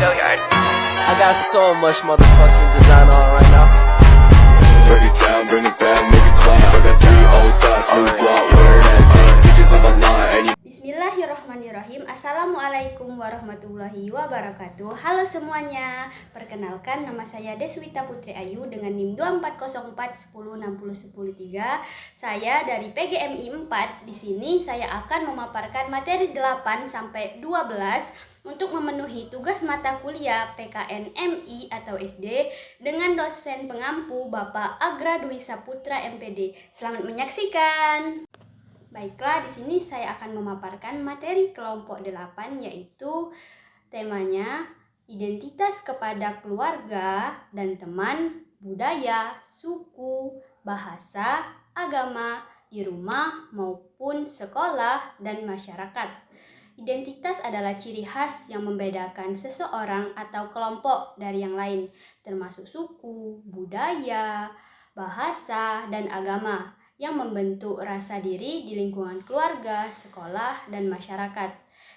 I got so much motherfucking design on right now. Break it down, bring it back, make it clap. I got 3 old thoughts, new block, wear that thing. Bitches on my line, and you Bismillahirrahmanirrahim. Assalamualaikum warahmatullahi wabarakatuh. Halo semuanya. Perkenalkan, nama saya Deswita Putri Ayu dengan NIM 240410601013. Saya dari PGMI 4. Di sini saya akan memaparkan materi 8 sampai 12 untuk memenuhi tugas mata kuliah PKN MI atau SD dengan dosen pengampu Bapak Agra Dwi Saputra MPD. Selamat menyaksikan. Baiklah, di sini saya akan memaparkan materi kelompok 8, yaitu temanya identitas kepada keluarga dan teman, budaya, suku, bahasa, agama di rumah maupun sekolah dan masyarakat. Identitas adalah ciri khas yang membedakan seseorang atau kelompok dari yang lain, termasuk suku, budaya, bahasa, dan agama yang membentuk rasa diri di lingkungan keluarga, sekolah, dan masyarakat.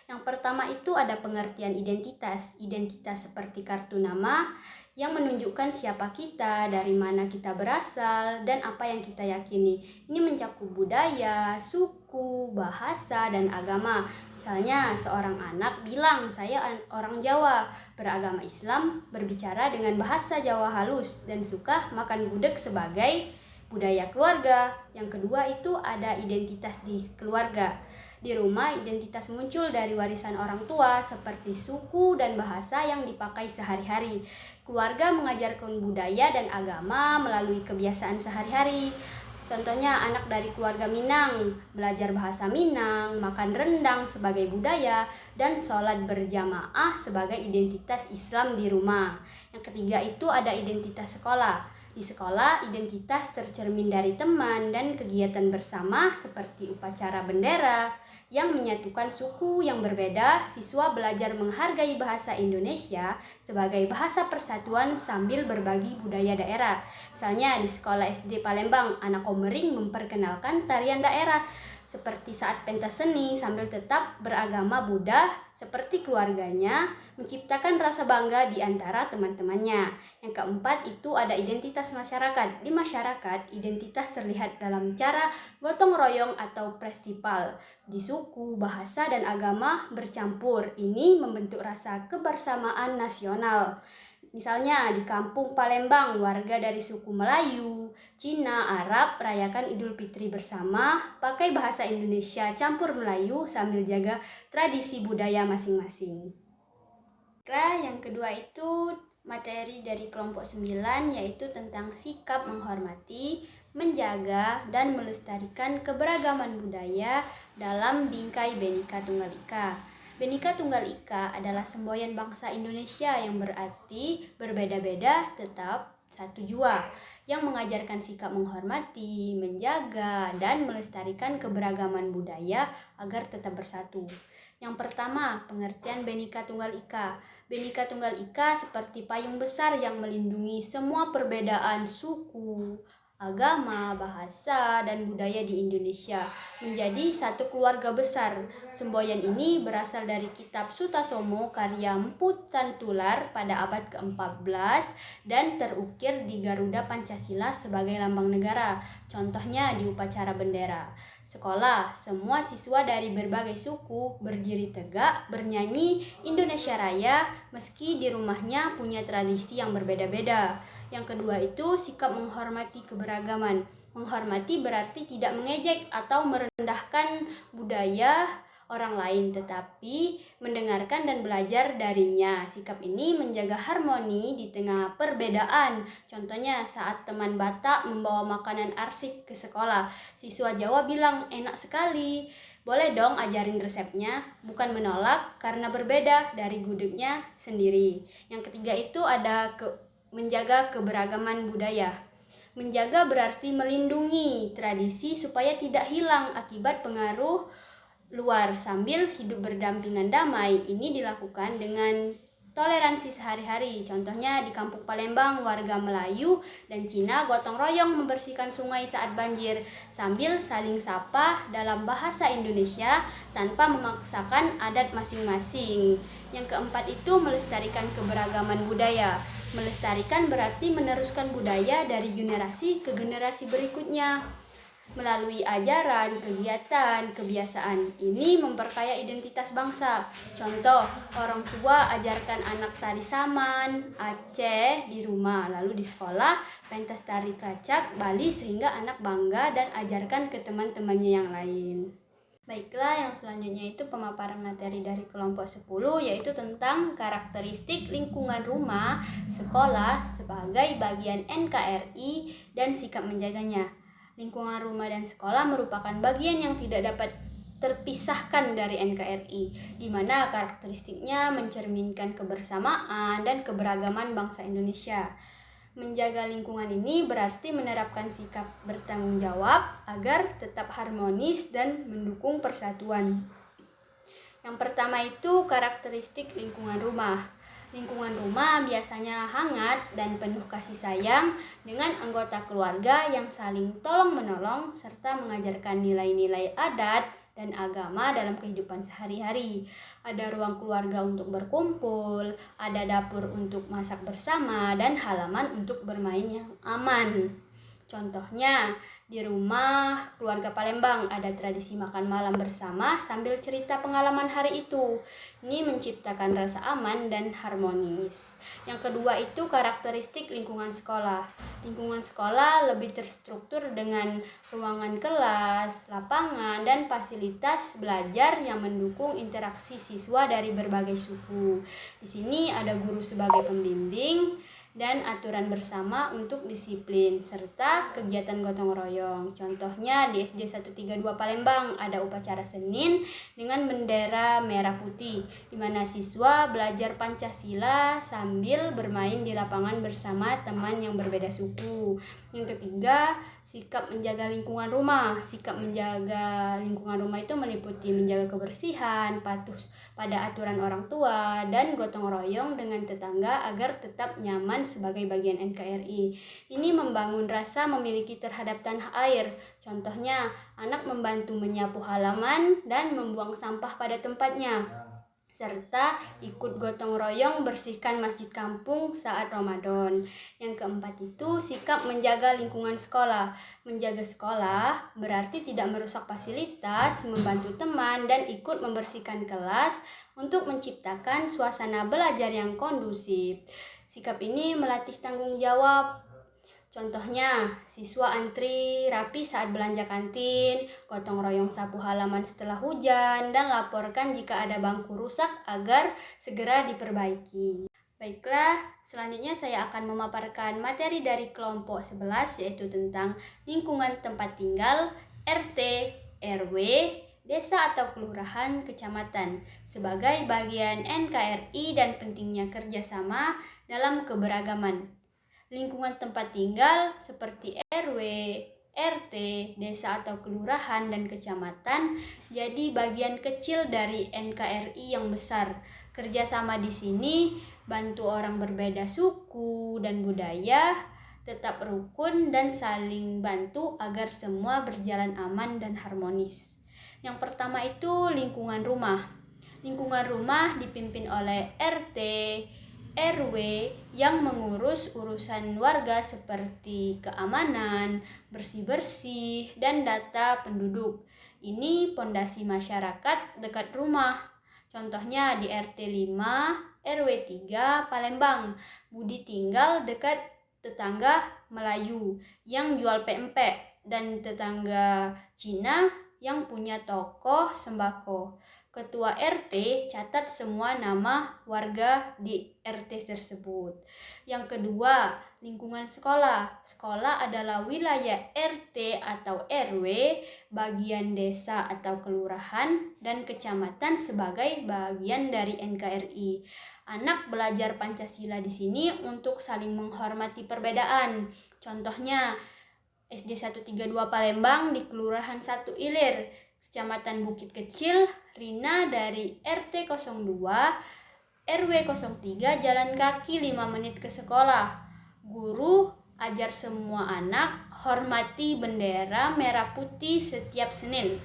Yang pertama itu ada pengertian identitas. Identitas seperti kartu nama yang menunjukkan siapa kita, dari mana kita berasal, dan apa yang kita yakini. Ini mencakup budaya, suku, bahasa, dan agama. Misalnya, seorang anak bilang, saya orang Jawa, beragama Islam, berbicara dengan bahasa Jawa halus, dan suka makan gudeg sebagai budaya keluarga. Yang kedua itu ada identitas di keluarga. Di rumah, identitas muncul dari warisan orang tua seperti suku dan bahasa yang dipakai sehari-hari. Keluarga mengajarkan budaya dan agama melalui kebiasaan sehari-hari. Contohnya, anak dari keluarga Minang belajar bahasa Minang, makan rendang sebagai budaya, dan sholat berjamaah sebagai identitas Islam di rumah. Yang ketiga itu ada identitas sekolah. Di sekolah, identitas tercermin dari teman dan kegiatan bersama seperti upacara bendera yang menyatukan suku yang berbeda. Siswa belajar menghargai bahasa Indonesia sebagai bahasa persatuan sambil berbagi budaya daerah. Misalnya di sekolah SD Palembang, anak Komering memperkenalkan tarian daerah seperti saat pentas seni sambil tetap beragama Buddha seperti keluarganya, menciptakan rasa bangga di antara teman-temannya. Yang keempat itu ada identitas masyarakat. Di masyarakat, identitas terlihat dalam cara gotong royong atau festival. Di suku, bahasa, dan agama bercampur. Ini membentuk rasa kebersamaan nasional. Misalnya di kampung Palembang, warga dari suku Melayu, Cina, Arab rayakan Idul Fitri bersama, pakai bahasa Indonesia campur Melayu sambil jaga tradisi budaya masing-masing. Yang kedua itu materi dari kelompok 9, yaitu tentang sikap menghormati, menjaga, dan melestarikan keberagaman budaya dalam bingkai Bhinneka Tunggal Ika. Bhinneka Tunggal Ika adalah semboyan bangsa Indonesia yang berarti berbeda-beda tetap satu jua, yang mengajarkan sikap menghormati, menjaga, dan melestarikan keberagaman budaya agar tetap bersatu. Yang pertama, pengertian Bhinneka Tunggal Ika. Bhinneka Tunggal Ika seperti payung besar yang melindungi semua perbedaan suku, agama, bahasa, dan budaya di Indonesia menjadi satu keluarga besar. Semboyan ini berasal dari kitab Sutasomo karya Mpu Tantular pada abad ke-14 dan terukir di Garuda Pancasila sebagai lambang negara. Contohnya di upacara bendera. Sekolah, semua siswa dari berbagai suku berdiri tegak, bernyanyi Indonesia Raya meski di rumahnya punya tradisi yang berbeda-beda. Yang kedua itu sikap menghormati keberagaman. Menghormati berarti tidak mengejek atau merendahkan budaya orang lain, tetapi mendengarkan dan belajar darinya. Sikap ini menjaga harmoni di tengah perbedaan. Contohnya saat teman Batak membawa makanan arsik ke sekolah, siswa Jawa bilang enak sekali. Boleh dong ajarin resepnya, bukan menolak karena berbeda dari gudegnya sendiri. Yang ketiga itu ada menjaga keberagaman budaya. Menjaga berarti melindungi tradisi supaya tidak hilang akibat pengaruh luar sambil hidup berdampingan damai. Ini dilakukan dengan toleransi sehari-hari. Contohnya di Kampung Palembang, warga Melayu dan Cina gotong royong membersihkan sungai saat banjir sambil saling sapa dalam bahasa Indonesia tanpa memaksakan adat masing-masing. Yang keempat itu melestarikan keberagaman budaya. Melestarikan berarti meneruskan budaya dari generasi ke generasi berikutnya. Melalui ajaran, kegiatan, kebiasaan ini memperkaya identitas bangsa. Contoh, orang tua ajarkan anak tari saman, Aceh di rumah, lalu di sekolah pentas tari kacak Bali sehingga anak bangga dan ajarkan ke teman-temannya yang lain. Baiklah, yang selanjutnya itu pemaparan materi dari kelompok 10, yaitu tentang karakteristik lingkungan rumah, sekolah sebagai bagian NKRI dan sikap menjaganya. Lingkungan rumah dan sekolah merupakan bagian yang tidak dapat terpisahkan dari NKRI, di mana karakteristiknya mencerminkan kebersamaan dan keberagaman bangsa Indonesia. Menjaga lingkungan ini berarti menerapkan sikap bertanggung jawab agar tetap harmonis dan mendukung persatuan. Yang pertama itu karakteristik lingkungan rumah. Lingkungan rumah biasanya hangat dan penuh kasih sayang dengan anggota keluarga yang saling tolong-menolong serta mengajarkan nilai-nilai adat dan agama dalam kehidupan sehari-hari. Ada ruang keluarga untuk berkumpul, ada dapur untuk masak bersama, dan halaman untuk bermain yang aman. Contohnya, di rumah keluarga Palembang ada tradisi makan malam bersama sambil cerita pengalaman hari itu. Ini menciptakan rasa aman dan harmonis. Yang kedua itu karakteristik lingkungan sekolah. Lingkungan sekolah lebih terstruktur dengan ruangan kelas, lapangan, dan fasilitas belajar yang mendukung interaksi siswa dari berbagai suku. Di sini ada guru sebagai pembimbing dan aturan bersama untuk disiplin, serta kegiatan gotong royong. Contohnya di SD 132 Palembang ada upacara Senin dengan bendera merah putih, di mana siswa belajar Pancasila sambil bermain di lapangan bersama teman yang berbeda suku. Yang ketiga, sikap menjaga lingkungan rumah. Sikap menjaga lingkungan rumah itu meliputi menjaga kebersihan, patuh pada aturan orang tua, dan gotong royong dengan tetangga agar tetap nyaman sebagai bagian NKRI. Ini membangun rasa memiliki terhadap tanah air. Contohnya, anak membantu menyapu halaman dan membuang sampah pada tempatnya, serta ikut gotong royong bersihkan masjid kampung saat Ramadan. Yang keempat itu sikap menjaga lingkungan sekolah. Menjaga sekolah berarti tidak merusak fasilitas, membantu teman, dan ikut membersihkan kelas untuk menciptakan suasana belajar yang kondusif. Sikap ini melatih tanggung jawab. Contohnya, siswa antri rapi saat belanja kantin, gotong royong sapu halaman setelah hujan, dan laporkan jika ada bangku rusak agar segera diperbaiki. Baiklah, selanjutnya saya akan memaparkan materi dari kelompok 11, yaitu tentang lingkungan tempat tinggal, RT, RW, desa atau kelurahan, kecamatan, sebagai bagian NKRI dan pentingnya kerjasama dalam keberagaman. Lingkungan tempat tinggal seperti RW, RT, desa atau kelurahan, dan kecamatan jadi bagian kecil dari NKRI yang besar. Kerjasama di sini bantu orang berbeda suku dan budaya tetap rukun dan saling bantu agar semua berjalan aman dan harmonis. Yang pertama itu lingkungan rumah. Lingkungan rumah dipimpin oleh RT, RW yang mengurus urusan warga seperti keamanan, bersih-bersih, dan data penduduk. Ini pondasi masyarakat dekat rumah. Contohnya di RT 5, RW 3 Palembang, Budi tinggal dekat tetangga Melayu yang jual pempek dan tetangga Cina yang punya toko sembako. Ketua RT catat semua nama warga di RT tersebut. Yang kedua, lingkungan sekolah. Sekolah adalah wilayah RT atau RW, bagian desa atau kelurahan, dan kecamatan sebagai bagian dari NKRI. Anak belajar Pancasila di sini untuk saling menghormati perbedaan. Contohnya, SD 132 Palembang di Kelurahan 1 Ilir, Kecamatan Bukit Kecil, Rina dari RT 02 RW 03 jalan kaki 5 menit ke sekolah. Guru ajar semua anak hormati bendera merah putih setiap Senin.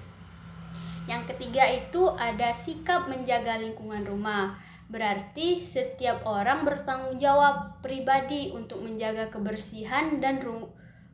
Yang ketiga itu ada sikap menjaga lingkungan rumah. Berarti setiap orang bertanggung jawab pribadi untuk menjaga kebersihan dan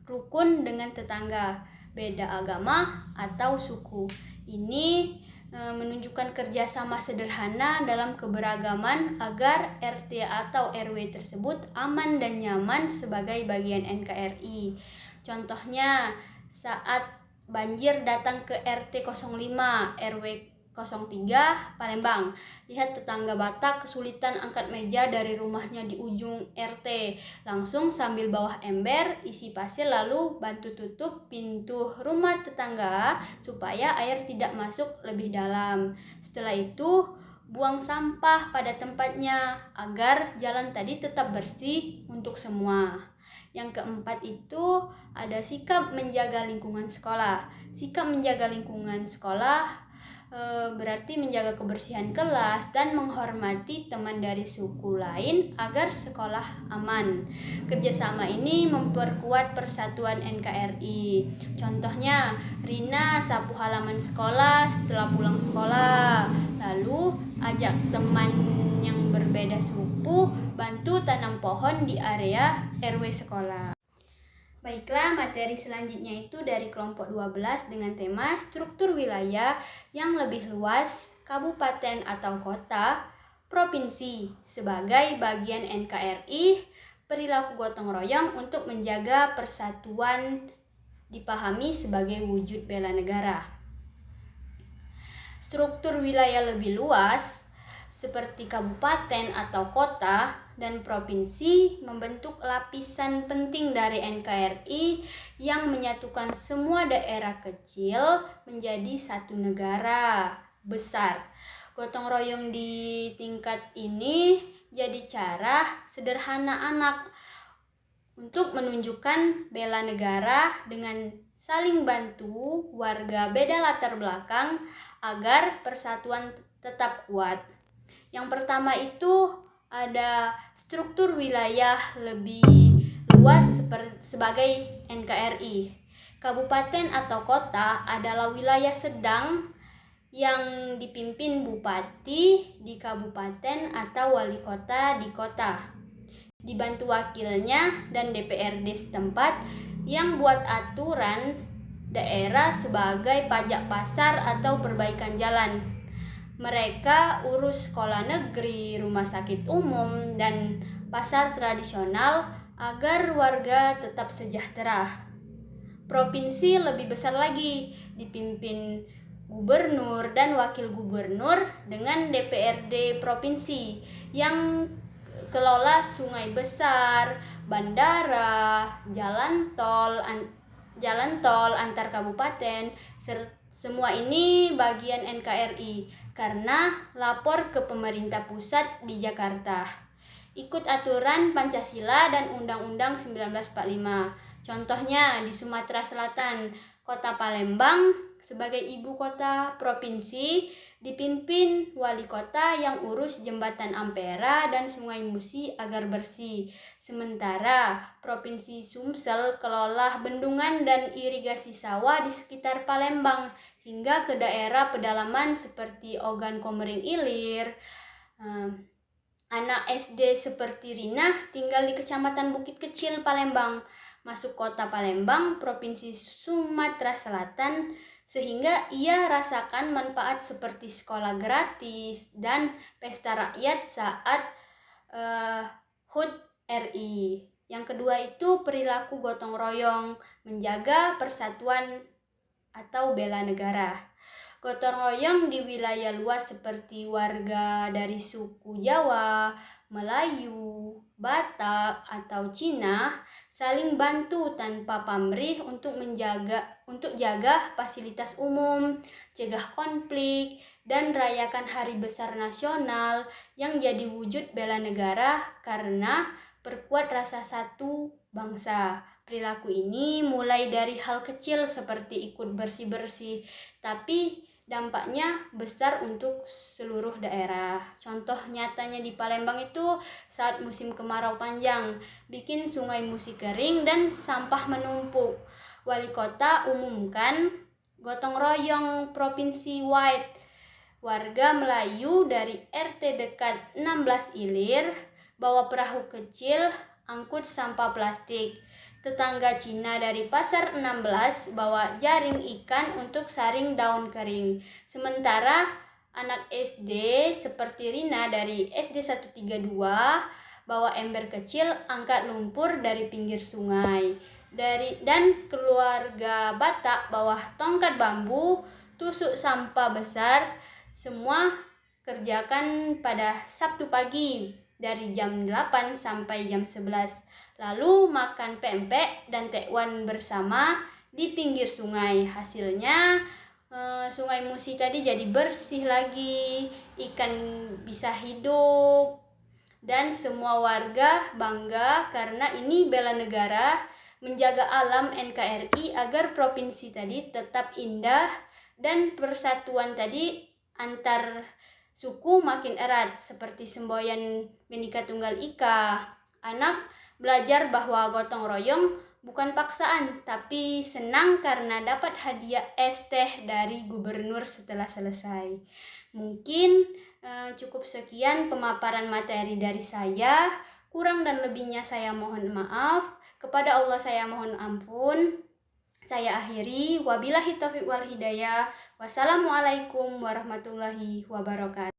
rukun dengan tetangga, beda agama atau suku. Ini menunjukkan kerjasama sederhana dalam keberagaman agar RT atau RW tersebut aman dan nyaman sebagai bagian NKRI. Contohnya saat banjir datang ke RT 05 RW 03 Palembang. Lihat tetangga Batak kesulitan angkat meja dari rumahnya di ujung RT. Langsung sambil bawah ember isi pasir lalu bantu tutup pintu rumah tetangga supaya air tidak masuk lebih dalam. Setelah itu buang sampah pada tempatnya agar jalan tadi tetap bersih untuk semua. Yang keempat itu ada sikap menjaga lingkungan sekolah. Sikap menjaga lingkungan sekolah berarti menjaga kebersihan kelas dan menghormati teman dari suku lain agar sekolah aman. Kerjasama ini memperkuat persatuan NKRI. Contohnya, Rina sapu halaman sekolah setelah pulang sekolah. Lalu ajak teman yang berbeda suku bantu tanam pohon di area RW sekolah. Baiklah, materi selanjutnya itu dari kelompok 12 dengan tema struktur wilayah yang lebih luas, kabupaten atau kota, provinsi sebagai bagian NKRI, perilaku gotong royong untuk menjaga persatuan dipahami sebagai wujud bela negara. Struktur wilayah lebih luas seperti kabupaten atau kota dan provinsi membentuk lapisan penting dari NKRI yang menyatukan semua daerah kecil menjadi satu negara besar. Gotong royong di tingkat ini jadi cara sederhana anak untuk menunjukkan bela negara dengan saling bantu warga beda latar belakang agar persatuan tetap kuat. Yang pertama itu ada struktur wilayah lebih luas sebagai NKRI. Kabupaten atau kota adalah wilayah sedang yang dipimpin bupati di kabupaten atau wali kota di kota. Dibantu wakilnya dan DPRD setempat yang buat aturan daerah sebagai pajak pasar atau perbaikan jalan. Mereka urus sekolah negeri, rumah sakit umum, dan pasar tradisional agar warga tetap sejahtera. Provinsi lebih besar lagi, dipimpin gubernur dan wakil gubernur dengan DPRD provinsi yang kelola sungai besar, bandara, jalan tol antar kabupaten, semua ini bagian NKRI karena lapor ke pemerintah pusat di Jakarta. Ikut aturan Pancasila dan Undang-Undang 1945. Contohnya di Sumatera Selatan, Kota Palembang sebagai ibu kota provinsi dipimpin wali kota yang urus jembatan Ampera dan Sungai Musi agar bersih. Sementara Provinsi Sumsel kelola bendungan dan irigasi sawah di sekitar Palembang hingga ke daerah pedalaman seperti Ogan Komering Ilir. Anak SD seperti Rina tinggal di Kecamatan Bukit Kecil Palembang, masuk Kota Palembang, Provinsi Sumatera Selatan, sehingga ia rasakan manfaat seperti sekolah gratis dan pesta rakyat saat HUT RI. Yang kedua itu perilaku gotong royong, menjaga persatuan atau bela negara. Gotong royong di wilayah luas seperti warga dari suku Jawa, Melayu, Batak, atau Cina saling bantu tanpa pamrih untuk jaga fasilitas umum, cegah konflik, dan rayakan hari besar nasional yang jadi wujud bela negara karena perkuat rasa satu bangsa. Perilaku ini mulai dari hal kecil seperti ikut bersih-bersih, tapi dampaknya besar untuk seluruh daerah. Contoh nyatanya di Palembang itu saat musim kemarau panjang, bikin sungai Musi kering dan sampah menumpuk. Wali kota umumkan gotong royong provinsi wide. Warga Melayu dari RT dekat 16 Ilir bawa perahu kecil angkut sampah plastik. Tetangga Cina dari Pasar 16 bawa jaring ikan untuk saring daun kering. Sementara anak SD seperti Rina dari SD 132 bawa ember kecil angkat lumpur dari pinggir sungai. Dan keluarga Batak bawa tongkat bambu tusuk sampah besar. Semua kerjakan pada Sabtu pagi dari jam 8 sampai jam 11. Lalu makan pempek dan tekwan bersama di pinggir sungai. Hasilnya sungai Musi tadi jadi bersih lagi, ikan bisa hidup, dan semua warga bangga karena ini bela negara, menjaga alam NKRI agar provinsi tadi tetap indah dan persatuan tadi antar suku makin erat seperti semboyan Bhinneka Tunggal Ika. Anak belajar bahwa gotong royong bukan paksaan, tapi senang karena dapat hadiah es teh dari gubernur setelah selesai. Mungkin cukup sekian pemaparan materi dari saya. Kurang dan lebihnya saya mohon maaf. Kepada Allah saya mohon ampun. Saya akhiri. Wabillahi taufiq wal hidayah. Wassalamualaikum warahmatullahi wabarakatuh.